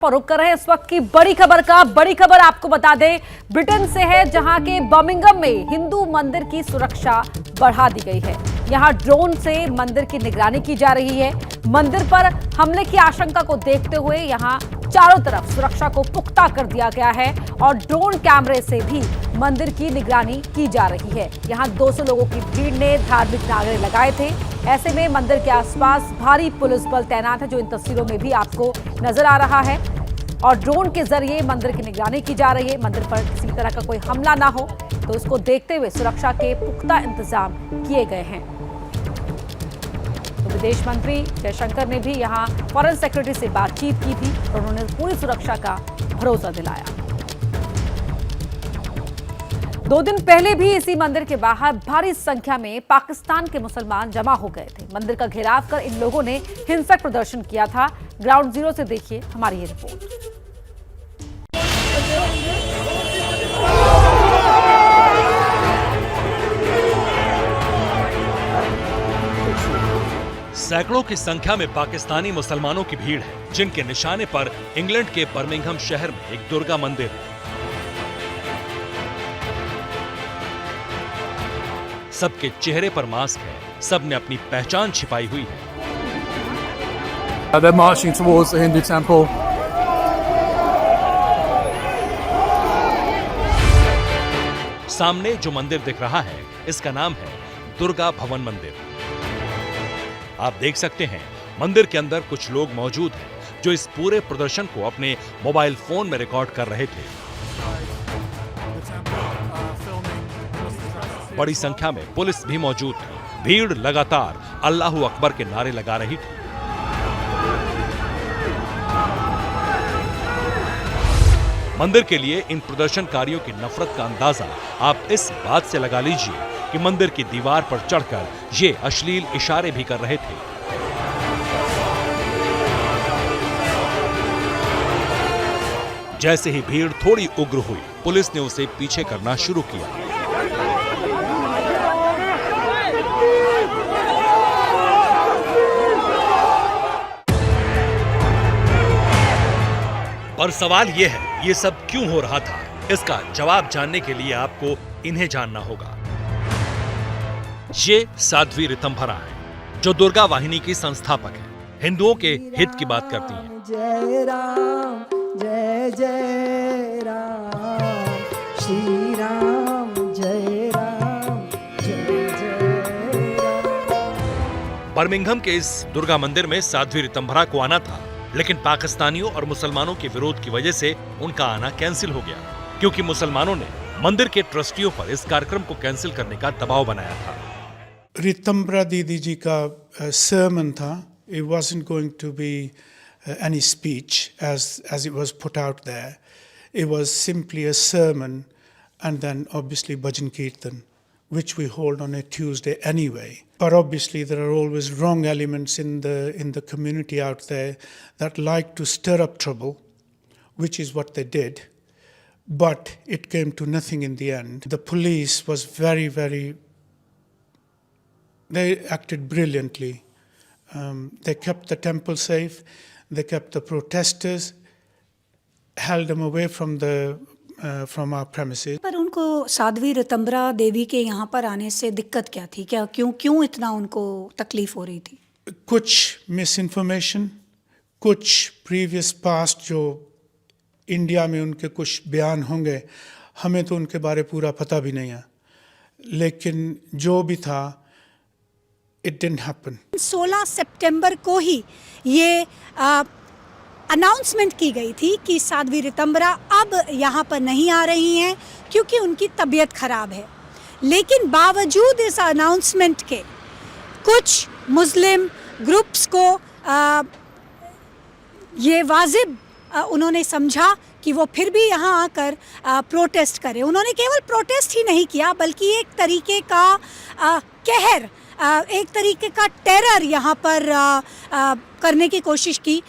पर रुक कर रहे हैं इस वक्त की बड़ी खबर आपको बता दें ब्रिटेन से है, जहां के बर्मिंघम में हिंदू मंदिर की सुरक्षा बढ़ा दी गई है। यहां ड्रोन से मंदिर की निगरानी की जा रही है। मंदिर पर हमले की आशंका को देखते हुए यहां चारों तरफ सुरक्षा को पुख्ता कर दिया गया है और ड्रोन कैमरे से भी मंदिर की निगरानी की जा रही है। यहां 200 लोगों की भीड़ ने धार्मिक नारे लगाए थे। ऐसे में मंदिर के आसपास भारी पुलिस बल तैनात है, जो इन तस्वीरों में भी आपको नजर आ रहा है। और ड्रोन के जरिए मंदिर की निगरानी की जा रही है। मंदिर पर किसी तरह का कोई हमला ना हो, तो इसको देखते हुए सुरक्षा के पुख्ता इंतजाम किए गए हैं। तो विदेश मंत्री जयशंकर ने भी यहां फॉरेन सेक्रेटरी से बातचीत की थी और उन्होंने पूरी सुरक्षा का भरोसा दिलाया। 2 दिन पहले भी इसी मंदिर के बाहर भारी संख्या में पाकिस्तान के मुसलमान जमा हो गए थे। मंदिर का घेराव कर इन लोगों ने हिंसक प्रदर्शन किया था। ग्राउंड जीरो से देखिए हमारी ये रिपोर्ट। सैकड़ों की संख्या में पाकिस्तानी मुसलमानों की भीड़ है, जिनके निशाने पर इंग्लैंड के बर्मिंघम शहर में एक दुर्गा मंदिर है। सबके चेहरे पर मास्क है, सबने अपनी पहचान छिपाई हुई है। They're marching towards the Hindu temple. सामने जो मंदिर दिख रहा है, इसका नाम है दुर्गा भवन मंदिर। आप देख सकते हैं मंदिर के अंदर कुछ लोग मौजूद हैं, जो इस पूरे प्रदर्शन को अपने मोबाइल फोन में रिकॉर्ड कर रहे थे। बड़ी संख्या में पुलिस भी मौजूद थी। भीड़ लगातार अल्लाहू अकबर के नारे लगा रही थी। मंदिर के लिए इन प्रदर्शनकारियों की नफरत का अंदाजा आप इस बात से लगा लीजिए कि मंदिर की दीवार पर चढ़कर ये अश्लील इशारे भी कर रहे थे। जैसे ही भीड़ थोड़ी उग्र हुई, पुलिस ने उसे पीछे करना शुरू किया। पर सवाल यह है, ये सब क्यों हो रहा था? इसका जवाब जानने के लिए आपको इन्हें जानना होगा। ये साध्वी ऋतंभरा है, जो दुर्गा वाहिनी की संस्थापक है। हिंदुओं के हित की बात करती हैं। जय राम जय जय राम, श्री राम जय राम जय जय राम। बर्मिंघम के इस दुर्गा मंदिर में साध्वी ऋतंभरा को आना था, लेकिन पाकिस्तानियों और मुसलमानों के विरोध की वजह से उनका आना कैंसिल हो गया, क्योंकि मुसलमानों ने मंदिर के ट्रस्टियों पर इस कार्यक्रम को कैंसिल करने का दबाव बनाया था। ऋतंभरा दीदी जी का sermon था. It wasn't going to be any speech as it was put out there. It was simply a sermon and then obviously bhajan kirtan, which we hold on a Tuesday anyway. But obviously there are always wrong elements in the community out there that like to stir up trouble, which is what they did. But it came to nothing in the end. The police was they acted brilliantly. They kept the temple safe. They kept the protesters, held them away from our premises. पर उनको साध्वी ऋतंभरा देवी के यहाँ पर आने से दिक्कत क्या थी? क्यों इतना उनको तकलीफ हो रही थी? कुछ मिसइंफॉर्मेशन, कुछ प्रीवियस पास्ट जो इंडिया में उनके कुछ बयान होंगे, हमें तो उनके बारे पूरा पता भी नहीं है, लेकिन जो भी था it didn't happen. 16 सितंबर को ही ये अनाउंसमेंट की गई थी कि साध्वी ऋतंभरा अब यहाँ पर नहीं आ रही हैं क्योंकि उनकी तबीयत खराब है। लेकिन बावजूद इस अनाउंसमेंट के कुछ मुस्लिम ग्रुप्स को ये वाजिब उन्होंने समझा कि वो फिर भी यहाँ आकर प्रोटेस्ट करें। उन्होंने केवल प्रोटेस्ट ही नहीं किया, बल्कि एक तरीके का कहर, एक तरीके का टेरर यहाँ पर करने की कोशिश की।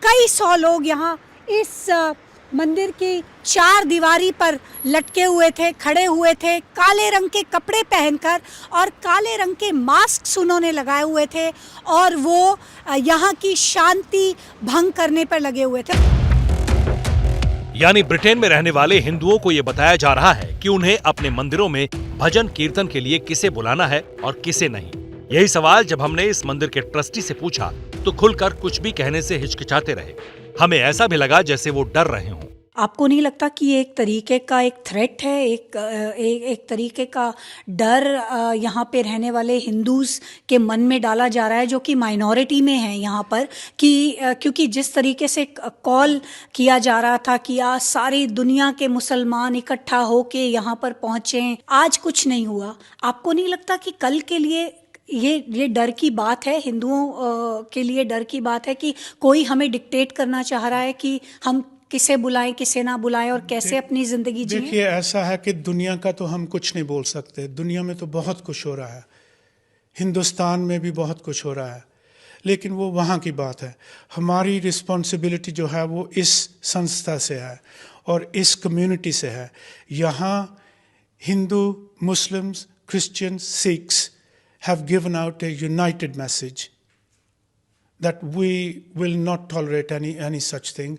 कई 100 लोग यहाँ इस मंदिर की 4 दीवारी पर लटके हुए थे, खड़े हुए थे, काले रंग के कपड़े पहनकर और काले रंग के मास्क उन्होंने लगाए हुए थे और वो यहाँ की शांति भंग करने पर लगे हुए थे। यानी ब्रिटेन में रहने वाले हिंदुओं को ये बताया जा रहा है कि उन्हें अपने मंदिरों में भजन कीर्तन के लिए किसे बुलाना है और किसे नहीं। यही सवाल जब हमने इस मंदिर के ट्रस्टी से पूछा तो खुलकर कुछ भी कहने से हिचकिचाते रहे। हमें ऐसा भी लगा जैसे वो डर रहे हों। आपको नहीं लगता कि ये एक तरीके का एक थ्रेट है, एक तरीके का डर यहाँ पे रहने वाले हिंदूज के मन में डाला जा रहा है, जो कि माइनॉरिटी में है यहाँ पर, कि क्योंकि जिस तरीके से कॉल किया जा रहा था कि आज सारी दुनिया के मुसलमान इकट्ठा होके यहाँ पर पहुँचे, आज कुछ नहीं हुआ। आपको नहीं लगता कि कल के लिए ये डर की बात है, हिंदुओं के लिए डर की बात है कि कोई हमें डिक्टेट करना चाह रहा है कि हम किसे बुलाएं किसे ना बुलाएं और कैसे अपनी जिंदगी जिएं? देखिए, ऐसा है कि दुनिया का तो हम कुछ नहीं बोल सकते। दुनिया में तो बहुत कुछ हो रहा है, हिंदुस्तान में भी बहुत कुछ हो रहा है, लेकिन वो वहाँ की बात है। हमारी रिस्पॉन्सिबिलिटी जो है वो इस संस्था से है और इस कम्युनिटी से है। यहाँ Hindu, Muslims, Christians, Sikhs have given out a united message that we will not tolerate any such thing.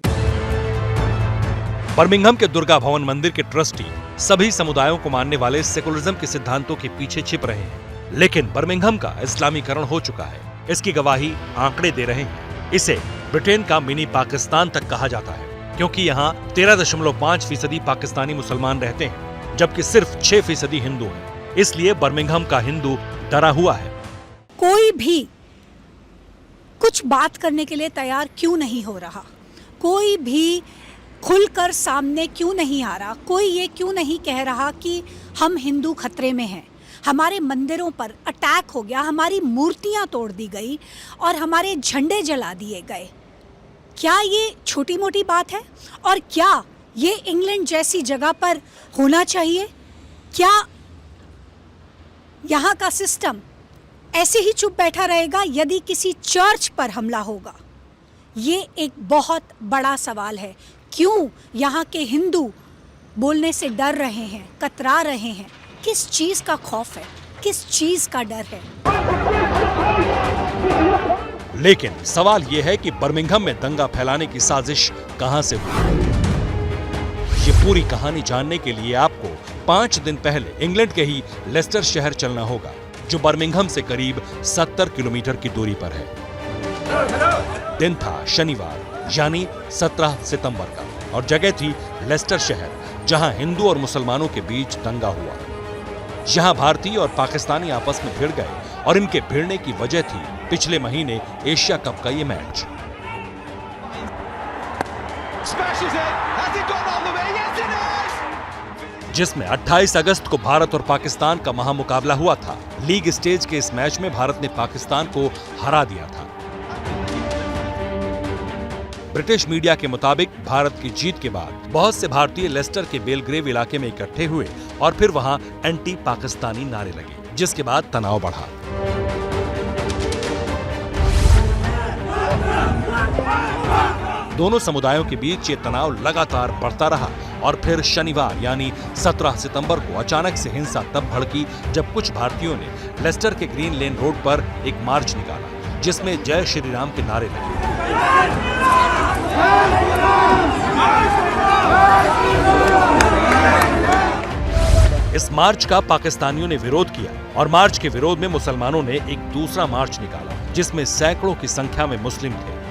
Birmingham के दुर्गा भवन मंदिर के ट्रस्टी सभी समुदायों को मानने वाले सेकुलरिज्म के सिद्धांतों के पीछे छिप रहे हैं, लेकिन बर्मिंघम का इस्लामीकरण हो चुका है। इसकी गवाही आंकड़े दे रहे हैं। इसे ब्रिटेन का मिनी पाकिस्तान तक कहा जाता है, क्योंकि यहाँ 13.5% पाकिस्तानी मुसलमान रहते हैं, जबकि सिर्फ 6% हिंदू हैं। इसलिए बर्मिंघम का हिंदू डरा हुआ है। कोई भी कुछ बात करने के लिए तैयार क्यों नहीं हो रहा? कोई भी खुलकर सामने क्यों नहीं आ रहा? कोई ये क्यों नहीं कह रहा कि हम हिंदू खतरे में हैं, हमारे मंदिरों पर अटैक हो गया, हमारी मूर्तियां तोड़ दी गई और हमारे झंडे जला दिए गए? क्या ये छोटी मोटी बात है? और क्या ये इंग्लैंड जैसी जगह पर होना चाहिए? क्या यहाँ का सिस्टम ऐसे ही चुप बैठा रहेगा यदि किसी चर्च पर हमला होगा? ये एक बहुत बड़ा सवाल है। क्यों यहाँ के हिंदू बोलने से डर रहे हैं, कतरा रहे हैं? किस चीज़ का खौफ है, किस चीज़ का डर है? लेकिन सवाल यह है कि बर्मिंघम में दंगा फैलाने की साजिश कहां से हुई? ये पूरी कहानी जानने के लिए आपको 5 दिन पहले इंग्लैंड के ही लेस्टर शहर चलना होगा, जो बर्मिंघम से करीब 70 किलोमीटर की दूरी पर है। दिन था शनिवार, यानी 17 सितंबर का, और जगह थी लेस्टर शहर, जहां हिंदू और मुसलमानों के बीच दंगा हुआ। यहां भारतीय और पाकिस्तानी आपस में भिड़ गए और इनके भिड़ने की वजह थी पिछले महीने एशिया कप का ये मैच। जिसमें 28 अगस्त को भारत और पाकिस्तान का महामुकाबला हुआ था। लीग स्टेज के इस मैच में भारत ने पाकिस्तान को हरा दिया था। ब्रिटिश मीडिया के मुताबिक भारत की जीत के बाद बहुत से भारतीय लेस्टर के बेलग्रेव इलाके में इकट्ठे हुए और फिर वहां एंटी पाकिस्तानी नारे लगे, जिसके बाद तनाव बढ़ा। दोनों समुदायों के बीच ये तनाव लगातार बढ़ता रहा और फिर शनिवार यानी 17 सितंबर को अचानक से हिंसा तब भड़की जब कुछ भारतीयों ने लेस्टर के ग्रीन लेन रोड पर एक मार्च निकाला, जिसमें जय श्री राम के नारे लगे। इस मार्च का पाकिस्तानियों ने विरोध किया और मार्च के विरोध में मुसलमानों ने एक दूसरा मार्च निकाला, जिसमें सैकड़ों की संख्या में मुस्लिम थे।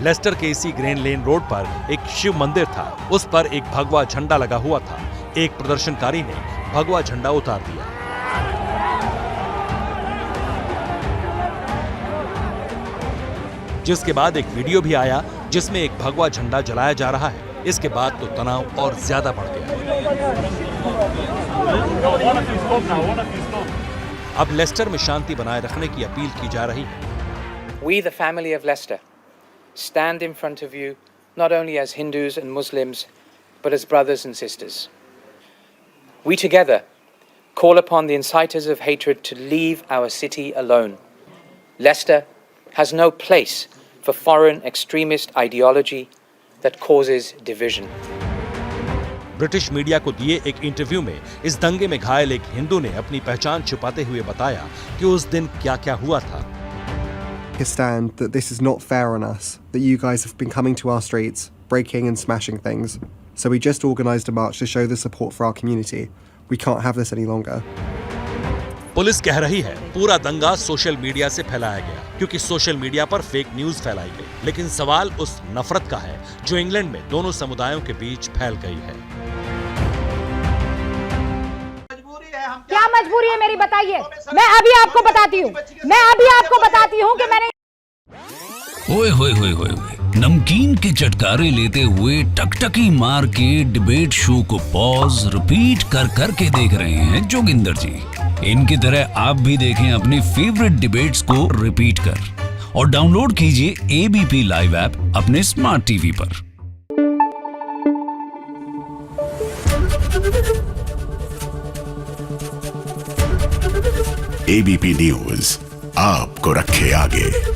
लेस्टर के इसी ग्रीन लेन रोड पर एक शिव मंदिर था, उस पर एक भगवा झंडा लगा हुआ था। एक प्रदर्शनकारी ने भगवा झंडा उतार दिया। जिसके बाद एक वीडियो भी आया जिसमें एक भगवा झंडा जलाया जा रहा है। इसके बाद तो तनाव और ज्यादा बढ़ गया। अब लेस्टर में शांति बनाए रखने की अपील की जा रही है। We, the family of Leicester, stand in front of you not only as Hindus and Muslims, but as brothers and sisters. We together call upon the inciters of hatred to leave our city alone. Leicester has no place for foreign extremist ideology that causes division. British media को दिए एक interview में इस दंगे में घायल एक हिंदू ने अपनी पहचान छुपाते हुए बताया कि उस दिन क्या-क्या हुआ था। Stand that this is not fair on us, that you guys have been coming to our streets breaking and smashing things. So we just organised a march to show the support for our community. We can't have this any longer. Police कह रही है पूरा दंगा social media से फैलाया गया क्योंकि social media पर फेक न्यूज फैलाई गई। लेकिन सवाल उस नफरत का है जो इंग्लैंड में दोनों समुदायों के बीच फैल गई है। क्या मजबूरी है मेरी, बताइए। मैं अभी आपको बताती हूँ कि मैंने ओए होए होए होए नमकीन के चटकारे लेते हुए टकटकी मार के डिबेट शो को पॉज रिपीट कर करके देख रहे हैं जोगिंदर जी। इनकी तरह आप भी देखें अपनी फेवरेट डिबेट्स को रिपीट कर और डाउनलोड कीजिए एबीपी लाइव ऐप अपने स्मार्ट टीवी पर। एबीपी न्यूज आपको रखे आगे।